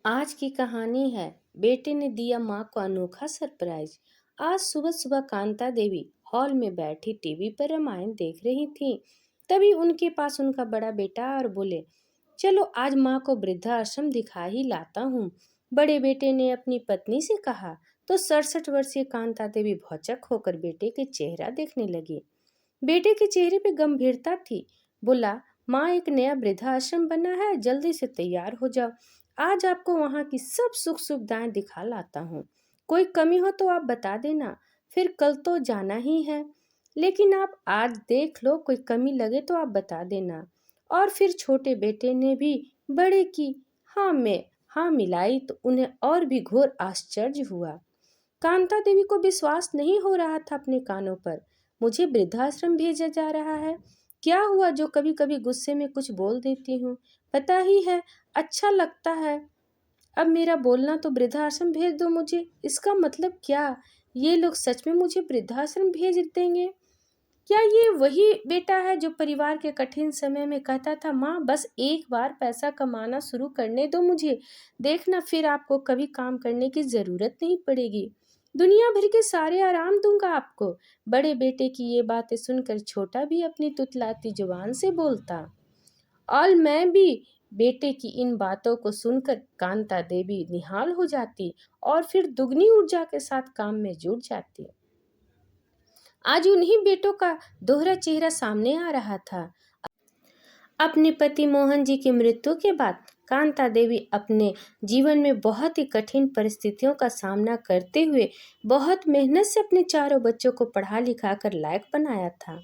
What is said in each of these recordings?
आज की कहानी है बेटे ने दिया माँ को अनोखा सरप्राइज। आज सुबह सुबह कांता देवी हॉल में बैठी टीवी पर रामायण देख रही थी। तभी उनके पास उनका बड़ा बेटा और बोले, चलो आज माँ को वृद्धाश्रम दिखा ही लाता हूँ। बड़े बेटे ने अपनी पत्नी से कहा तो 67 वर्षीय कांता देवी भौचक होकर बेटे के चेहरा देखने लगी। बेटे के चेहरे पे गंभीरता थी। बोला, माँ एक नया वृद्धाश्रम बना है, जल्दी से तैयार हो जाओ। आज आपको वहाँ की सब सुख सुविधाएं दिखा लाता हूँ। कोई कमी हो तो आप बता देना, फिर कल तो जाना ही है। लेकिन आप आज देख लो, कोई कमी लगे तो आप बता देना। और फिर छोटे बेटे ने भी बड़े की हाँ मिलाई तो उन्हें और भी घोर आश्चर्य हुआ। कांता देवी को विश्वास नहीं हो रहा था अपने कानों पर। मुझे वृद्धाश्रम भेजा जा रहा है? क्या हुआ जो कभी कभी गुस्से में कुछ बोल देती हूँ? पता ही है, अच्छा लगता है। अब मेरा बोलना तो वृद्धाश्रम भेज दो मुझे, इसका मतलब क्या? ये लोग सच में मुझे वृद्धाश्रम भेज देंगे? क्या ये वही बेटा है जो परिवार के कठिन समय में कहता था, माँ बस एक बार पैसा कमाना शुरू करने दो मुझे, देखना फिर आपको कभी काम करने की जरूरत नहीं पड़ेगी, दुनिया भर के सारे आराम दूंगा आपको। बड़े बेटे की ये बातें सुनकर छोटा भी अपनी तुतलाती जुबान से बोलता, और मैं भी बेटे की इन बातों को सुनकर कांता देवी निहाल हो जाती और फिर दुगनी ऊर्जा के साथ काम में जुट जाती। आज उन्हीं बेटों का दोहरा चेहरा सामने आ रहा था। अपने पति मोहन जी की मृत्यु के बाद कांता देवी अपने जीवन में बहुत ही कठिन परिस्थितियों का सामना करते हुए बहुत मेहनत से अपने चारों बच्चों को पढ़ा लिखा कर लायक बनाया था।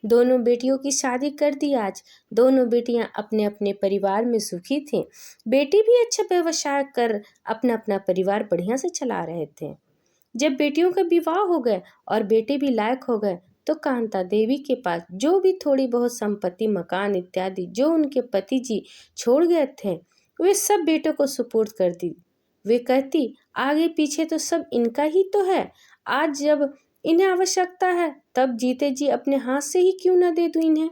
दोनों बेटियों की शादी कर दी। आज दोनों बेटियां अपने अपने परिवार में सुखी थीं। बेटी भी अच्छा व्यवसाय कर अपना अपना परिवार बढ़िया से चला रहे थे। जब बेटियों का विवाह हो गए और बेटे भी लायक हो गए तो कांता देवी के पास जो भी थोड़ी बहुत संपत्ति, मकान इत्यादि जो उनके पति जी छोड़ गए थे, वे सब बेटों को सुपुर्द कर दी। वे कहती, आगे पीछे तो सब इनका ही तो है, आज जब इन्हें आवश्यकता है तब जीते जी अपने हाथ से ही क्यों न दे दूं इन्हें,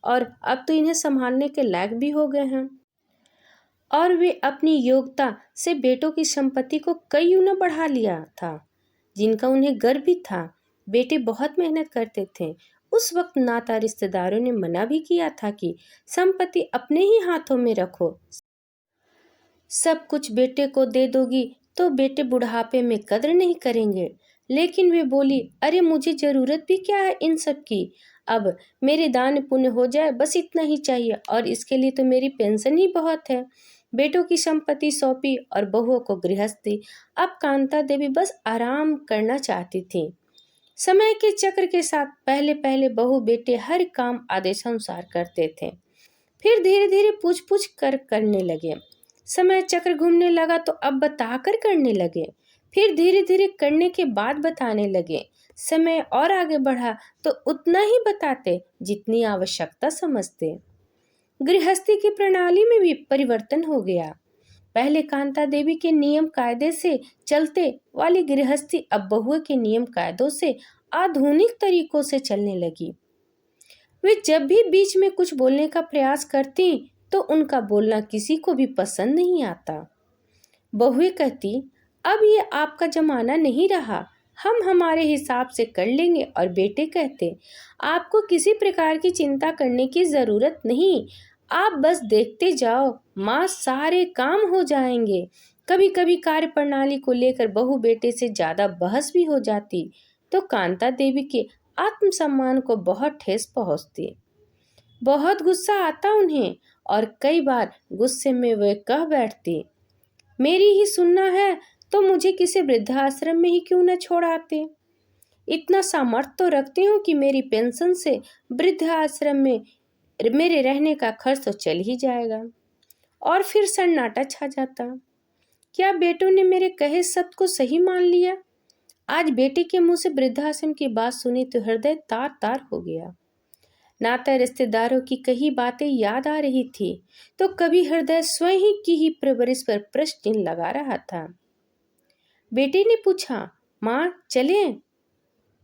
और अब तो इन्हें संभालने के लायक भी हो गए हैं। और वे अपनी योग्यता से बेटों की संपत्ति को कई गुना बढ़ा लिया था, जिनका उन्हें गर्व भी था। बेटे बहुत मेहनत करते थे। उस वक्त नाता रिश्तेदारों ने मना भी किया था कि संपत्ति अपने ही हाथों में रखो, सब कुछ बेटे को दे दोगी तो बेटे बुढ़ापे में कद्र नहीं करेंगे। लेकिन वे बोली, अरे मुझे जरूरत भी क्या है इन सब की, अब मेरे दान पुण्य हो जाए बस इतना ही चाहिए, और इसके लिए तो मेरी पेंशन ही बहुत है। बेटों की संपत्ति सौंपी और बहुओं को गृहस्थी। अब कांता देवी बस आराम करना चाहती थी। समय के चक्र के साथ पहले पहले बहू बेटे हर काम आदेशानुसार करते थे, फिर धीरे धीरे पूछ पूछ कर करने लगे। समय चक्र घूमने लगा तो अब बताकर करने लगे, फिर धीरे धीरे करने के बाद बताने लगे। समय और आगे बढ़ा तो उतना ही बताते जितनी आवश्यकता समझते। गृहस्थी की प्रणाली में भी परिवर्तन हो गया। पहले कांता देवी के नियम कायदे से चलते वाली गृहस्थी अब बहुओं के नियम कायदों से आधुनिक तरीकों से चलने लगी। वे जब भी बीच में कुछ बोलने का प्रयास करती तो उनका बोलना किसी को भी पसंद नहीं आता। बहुएं कहती, अब ये आपका जमाना नहीं रहा, हम हमारे हिसाब से कर लेंगे, और बेटे कहते, आपको किसी प्रकार की चिंता करने की जरूरत नहीं, आप बस देखते जाओ, माँ सारे काम हो जाएंगे। कभी कभी कार्य प्रणाली को लेकर बहू बेटे से ज्यादा बहस भी हो जाती तो कांता देवी के आत्मसम्मान को बहुत ठेस पहुंचती। बहुत गुस्सा आता उन्हें और कई बार गुस्से में वे कह बैठती, मेरी ही सुनना है तो मुझे किसी वृद्धाश्रम में ही क्यों न छोड़ आते। इतना सामर्थ्य तो रखती हूँ कि मेरी पेंशन से वृद्धाश्रम में मेरे रहने का खर्च तो चल ही जाएगा। और फिर सन्नाटा छा जाता। क्या बेटों ने मेरे कहे शब्द को सही मान लिया? आज बेटे के मुंह से वृद्धाश्रम की बात सुनी तो हृदय तार तार हो गया। नाता रिश्तेदारों की कई बातें याद आ रही थी तो कभी हृदय स्वयं ही की ही परवरिश पर प्रश्न चिन्ह लगा रहा था। बेटे ने पूछा, माँ चलें?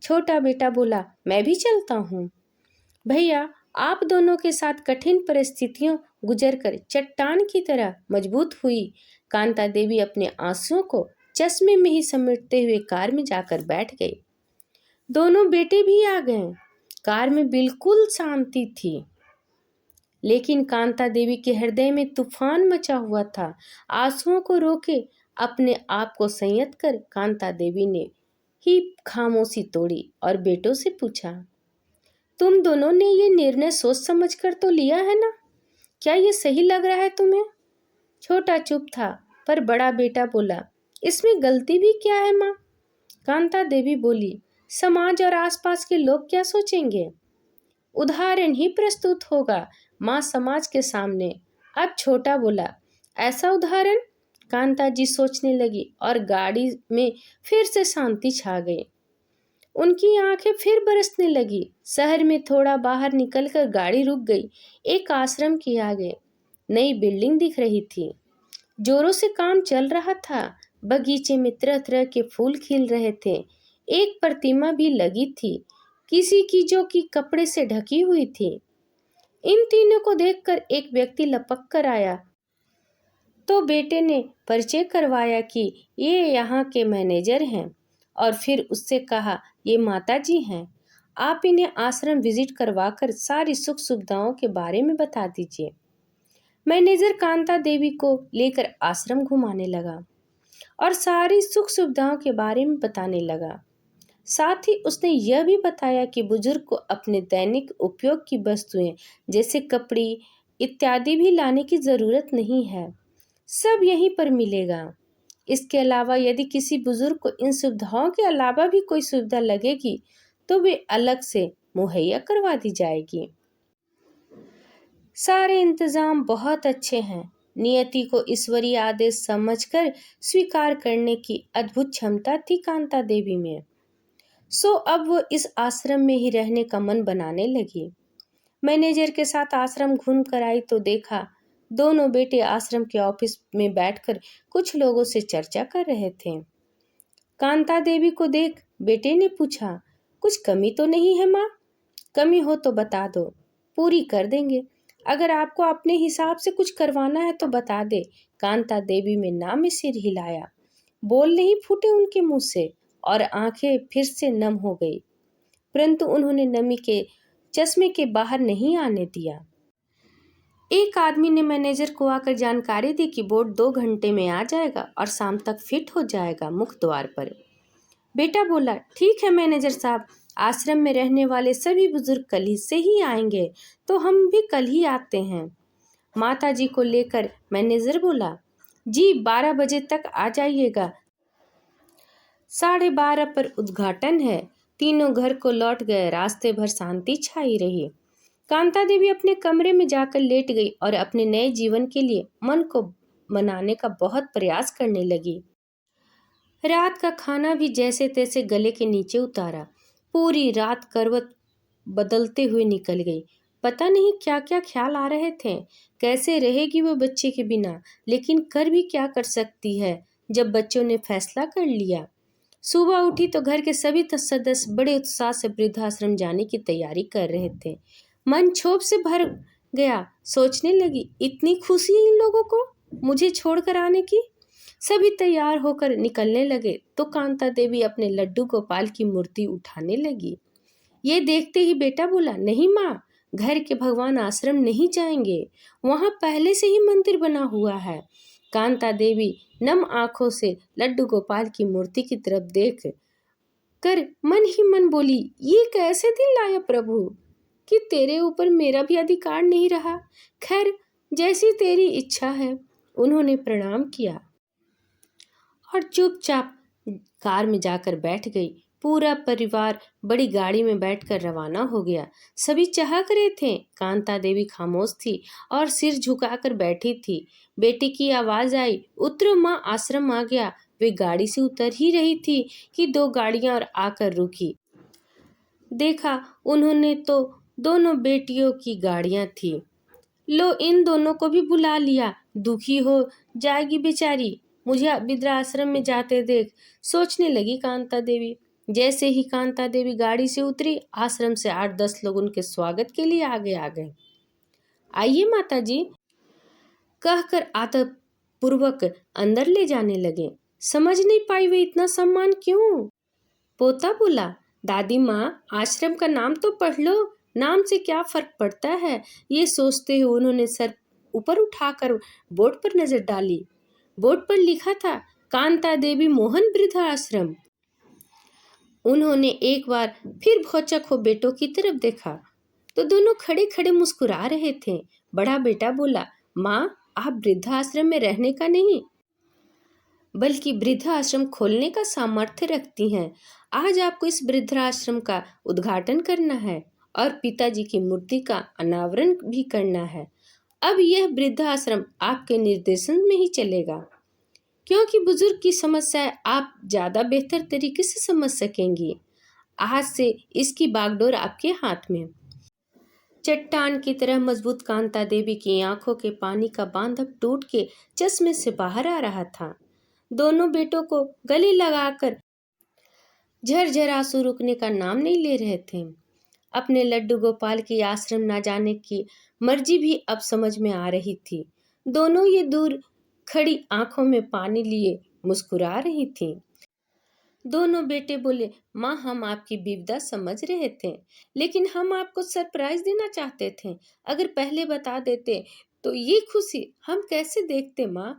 छोटा बेटा बोला, मैं भी चलता हूँ। भैया, आप दोनों के साथ कठिन परिस्थितियों गुजरकर चट्टान की तरह मजबूत हुई। कांता देवी अपने आंसुओं को चश्मे में ही समेटते हुए कार में जाकर बैठ गई। दोनों बेटे भी आ गए। कार में बिल्कुल शांति थी, लेकिन कांता देवी के हृदय में तूफान मचा हुआ था। आंसुओं को रोके, अपने आप को संयत कर कांता देवी ने ही खामोशी तोड़ी और बेटों से पूछा, तुम दोनों ने ये निर्णय सोच समझ कर तो लिया है ना? क्या ये सही लग रहा है तुम्हें? छोटा चुप था, पर बड़ा बेटा बोला, इसमें गलती भी क्या है माँ? कांता देवी बोली, समाज और आसपास के लोग क्या सोचेंगे? उदाहरण ही प्रस्तुत होगा माँ समाज के सामने। अब छोटा बोला, ऐसा उदाहरण? कांता जी सोचने लगी और गाड़ी में फिर से शांति छा गई। उनकी आंखें फिर बरसने लगी। शहर में थोड़ा बाहर निकलकर गाड़ी रुक गई। एक आश्रम के आगे नई बिल्डिंग दिख रही थी। जोरों से काम चल रहा था। बगीचे में तरह तरह के फूल खिल रहे थे। एक प्रतिमा भी लगी थी, किसी की जो कि कपड़े से ढकी हुई थी। इन तीनों को देखकर एक व्यक्ति लपक कर आया तो बेटे ने परिचय करवाया कि ये यहाँ के मैनेजर हैं, और फिर उससे कहा, ये माता जी हैं, आप इन्हें आश्रम विजिट करवाकर सारी सुख सुविधाओं के बारे में बता दीजिए। मैनेजर कांता देवी को लेकर आश्रम घुमाने लगा और सारी सुख सुविधाओं के बारे में बताने लगा। साथ ही उसने यह भी बताया कि बुजुर्ग को अपने दैनिक उपयोग की वस्तुएं जैसे कपड़े इत्यादि भी लाने की जरूरत नहीं है, सब यहीं पर मिलेगा। इसके अलावा यदि किसी बुजुर्ग को इन सुविधाओं के अलावा भी कोई सुविधा लगेगी तो वे अलग से मुहैया करवा दी जाएगी। सारे इंतजाम बहुत अच्छे हैं। नियति को ईश्वरीय आदेश समझकर स्वीकार करने की अद्भुत क्षमता थी कांता देवी में। सो अब वो इस आश्रम में ही रहने का मन बनाने लगी। मैनेजर के साथ आश्रम घूम कर आई तो देखा दोनों बेटे आश्रम के ऑफिस में बैठकर कुछ लोगों से चर्चा कर रहे थे। कांता देवी को देख बेटे ने पूछा, कुछ कमी तो नहीं है माँ? कमी हो तो बता दो, पूरी कर देंगे। अगर आपको अपने हिसाब से कुछ करवाना है तो बता दे। कांता देवी में ना में सिर हिलाया। बोल नहीं फूटे उनके मुंह से और आंखें फिर से नम हो गई, परंतु उन्होंने नमी के चश्मे के बाहर नहीं आने दिया। एक आदमी ने मैनेजर को आकर जानकारी दी कि बोर्ड 2 घंटे में आ जाएगा और शाम तक फिट हो जाएगा मुख्य द्वार पर। बेटा बोला, ठीक है मैनेजर साहब, आश्रम में रहने वाले सभी बुजुर्ग कल ही से ही आएंगे, तो हम भी कल ही आते हैं। माता जी को लेकर मैनेजर बोला, जी 12 बजे तक आ जाइएगा, 12:30 पर उद्घाटन है। तीनों घर को लौट गए। रास्ते भर शांति छाई रही। कांता देवी अपने कमरे में जाकर लेट गई और अपने नए जीवन के लिए मन को मनाने का बहुत प्रयास करने लगी। रात का खाना भी जैसे तैसे गले के नीचे उतारा। पूरी रात करवट बदलते हुए निकल गई। पता नहीं क्या क्या ख्याल आ रहे थे। कैसे रहेगी वो बच्चे के बिना, लेकिन कर भी क्या कर सकती है जब बच्चों ने फैसला कर लिया। सुबह उठी तो घर के सभी सदस्य बड़े उत्साह से वृद्धाश्रम जाने की तैयारी कर रहे थे। मन क्षोभ से भर गया। सोचने लगी, इतनी खुशी इन लोगों को मुझे छोड़कर आने की। सभी तैयार होकर निकलने लगे तो कांता देवी अपने लड्डू गोपाल की मूर्ति उठाने लगी। ये देखते ही बेटा बोला, नहीं माँ, घर के भगवान आश्रम नहीं जाएंगे, वहां पहले से ही मंदिर बना हुआ है। कांता देवी नम आंखों से लड्डू गोपाल की मूर्ति की तरफ देख कर मन ही मन बोली, ये कैसे दिन लाया प्रभु कि तेरे ऊपर मेरा भी अधिकार नहीं रहा। खैर, जैसी तेरी इच्छा है। उन्होंने प्रणाम किया और चुपचाप कार में जाकर बैठ गई। पूरा परिवार बड़ी गाड़ी में बैठकर रवाना हो गया। सभी चाहक रहे थे। कांता देवी खामोश थी और सिर झुकाकर बैठी थी। बेटी की आवाज आई, उतरो माँ, आश्रम आ गया। वे गाड़ी से उतर ही रही थी कि 2 गाड़ियां और आकर रुकी। देखा उन्होंने तो दोनों बेटियों की गाड़ियां थी। लो, इन दोनों को भी बुला लिया। दुखी हो जाएगी बेचारी, मुझे वृद्धाश्रम में जाते देख, सोचने लगी कांता देवी। जैसे ही कांता देवी गाड़ी से उतरी, आश्रम से 8-10 लोग उनके स्वागत के लिए आगे आ गए। आइए माता जी, कहकर आदरपूर्वक अंदर ले जाने लगे। समझ नहीं पाई वे इतना सम्मान क्यों। पोता बोला, दादी माँ, आश्रम का नाम तो पढ़ लो, नाम से क्या फर्क पड़ता है। ये सोचते हुए उन्होंने सर ऊपर उठाकर बोर्ड पर नजर डाली। बोर्ड पर लिखा था, कांता देवी मोहन वृद्धाश्रम। उन्होंने एक बार फिर भौचक हो बेटों की तरफ देखा तो दोनों खड़े खड़े मुस्कुरा रहे थे। बड़ा बेटा बोला, माँ, आप वृद्धाश्रम में रहने का नहीं बल्कि वृद्धाश्रम खोलने का सामर्थ्य रखती हैं। आज आपको इस वृद्धाश्रम का उद्घाटन करना है और पिताजी की मूर्ति का अनावरण भी करना है। अब यह वृद्धाश्रम आपके निर्देशन में ही चलेगा, क्योंकि बुजुर्ग की समस्या आप ज्यादा बेहतर तरीके से समझ सकेंगी। आज से इसकी बागडोर आपके हाथ में। चट्टान की तरह मजबूत कांता देवी की आंखों के पानी का बांध अब टूट के चश्मे से बाहर आ रहा था। दोनों बेटों को गले लगाकर झरझर आंसू रुकने का नाम नहीं ले रहे थे। अपने लड्डू गोपाल की आश्रम ना जाने की मर्जी भी अब समझ में आ रही थी। दोनों ये दूर खड़ी आंखों में पानी लिए मुस्कुरा रही थी। दोनों बेटे बोले, माँ, हम आपकी विपदा समझ रहे थे, लेकिन हम आपको सरप्राइज देना चाहते थे। अगर पहले बता देते तो ये खुशी हम कैसे देखते माँ।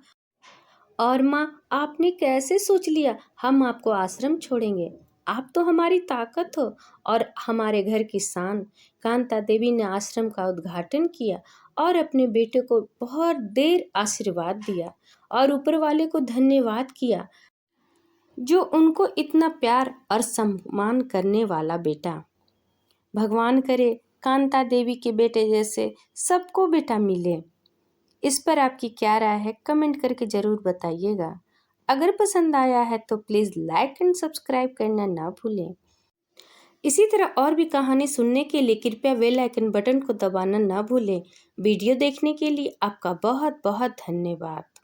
और माँ, आपने कैसे सोच लिया हम आपको आश्रम छोड़ेंगे। आप तो हमारी ताकत हो और हमारे घर की शान। कांता देवी ने आश्रम का उद्घाटन किया और अपने बेटे को बहुत देर आशीर्वाद दिया और ऊपर वाले को धन्यवाद किया, जो उनको इतना प्यार और सम्मान करने वाला बेटा। भगवान करे कांता देवी के बेटे जैसे सबको बेटा मिले। इस पर आपकी क्या राय है, कमेंट करके ज़रूर बताइएगा। अगर पसंद आया है तो प्लीज़ लाइक एंड सब्सक्राइब करना ना भूलें। इसी तरह और भी कहानी सुनने के लिए कृपया बेल आइकन बटन को दबाना ना भूलें। वीडियो देखने के लिए आपका बहुत बहुत धन्यवाद।